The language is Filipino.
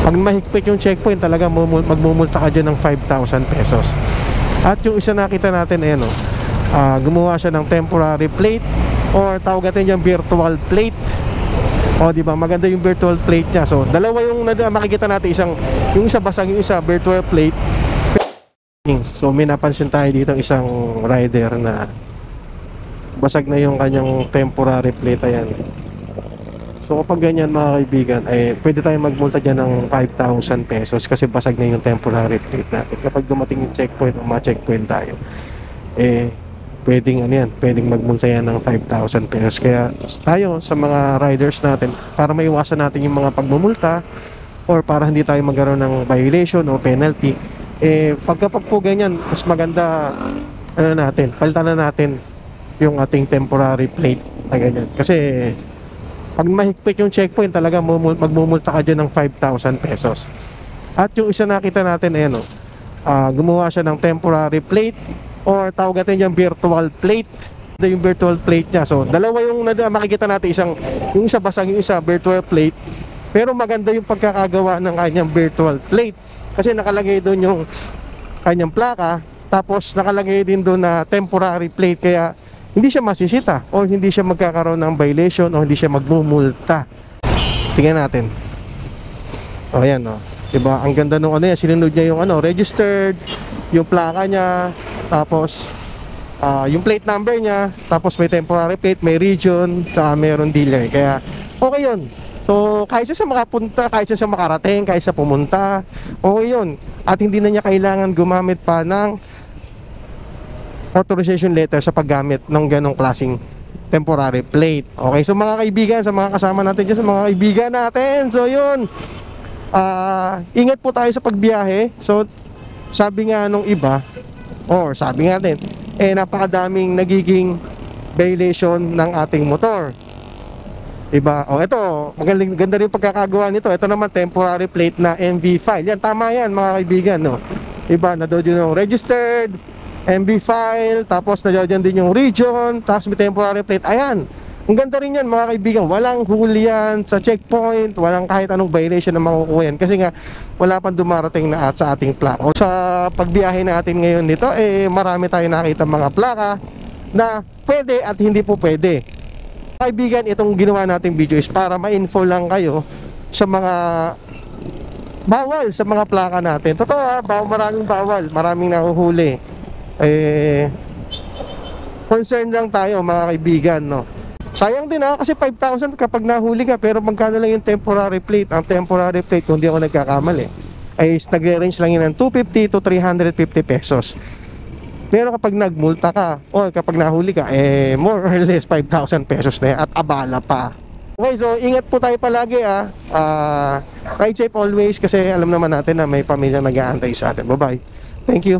Pag mahigpit yung checkpoint, talaga magmumulta ka dyan ng 5,000 pesos. At yung isa nakita natin, ayan o, gumawa siya ng temporary plate, or tawag natin yung virtual plate. O diba, maganda yung virtual plate niya. So dalawa yung makikita natin, yung isa basag, yung isa virtual plate. So may napansin tayo dito isang rider na basag na yung kanyang temporary plate. Ayan. So kapag ganyan mga kaibigan, pwede tayong magmulta dyan ng 5,000 pesos kasi basag na yung temporary plate natin. Kapag dumating yung checkpoint o ma-checkpoint tayo, pwedeng magmulta yan ng 5,000 pesos. Kaya tayo sa mga riders natin, para maiwasan natin yung mga pagmumulta or para hindi tayo magkaroon ng violation o penalty, pagkapag po ganyan, mas maganda palitan na natin yung ating temporary plate na ganyan. Kasi pag mahigpit yung checkpoint, talaga magmumulta ka dyan ng 5,000 pesos. At yung isa nakita natin, ayan o, gumawa siya ng temporary plate, or tawag natin yung virtual plate. Yung virtual plate niya. So dalawa yung makikita natin, yung isa basag, yung isa virtual plate. Pero maganda yung pagkakagawa ng kanyang virtual plate kasi nakalagay doon yung kanyang plaka, tapos nakalagay din doon na temporary plate, kaya hindi siya masisita o hindi siya magkakaroon ng violation o hindi siya magmumulta. Tingnan natin. O ayan o, diba, ang ganda nung sinunod niya yung registered, yung plaka niya, tapos yung plate number niya, tapos may temporary plate, may region, saka mayroon dealer. Kaya okay yun. So kahit siya makapunta, kahit siya makarating, kahit siya pumunta, okay yun. At hindi na niya kailangan gumamit pa ng authorization letter sa paggamit ng ganong klaseng temporary plate. Okay, so mga kaibigan, sa mga kasama natin dyan, sa mga kaibigan natin, so yun, ingat po tayo sa pagbiyahe. So sabi nga nung iba, or sabi nga din, napakadaming nagiging violation ng ating motor, diba? O ito, ganda rin pagkakagawa nito. Ito naman temporary plate na MV file. Yan, tama yan mga kaibigan, no? Diba, nadoon yung registered MV file, tapos nandiyan din yung region, tapos may temporary plate. Ayan, ang ganda rin yan mga kaibigan. Walang huli yan sa checkpoint, walang kahit anong violation na makukuha yan, kasi nga wala pang dumarating na sa ating plaka. Sa pagbiyahe natin ngayon nito, marami tayong nakita mga plaka na pwede at hindi po pwede. Kaibigan, itong ginawa nating video is para ma-info lang kayo sa mga bawal sa mga plaka natin. Totoo maraming bawal, maraming nahuhuli. Concern lang tayo mga kaibigan, no? Sayang din kasi 5,000 kapag nahuli ka, pero magkano lang yung temporary plate? Ang temporary plate, kung di ako nagkakamali, nagre-range lang yun ng 250 to 350 pesos. Pero kapag nagmulta ka o kapag nahuli ka, more or less 5,000 pesos na yan, at abala pa. Okay, so ingat po tayo palagi ride safe always, kasi alam naman natin na may pamilya nag-aantay sa atin. Bye bye. Thank you.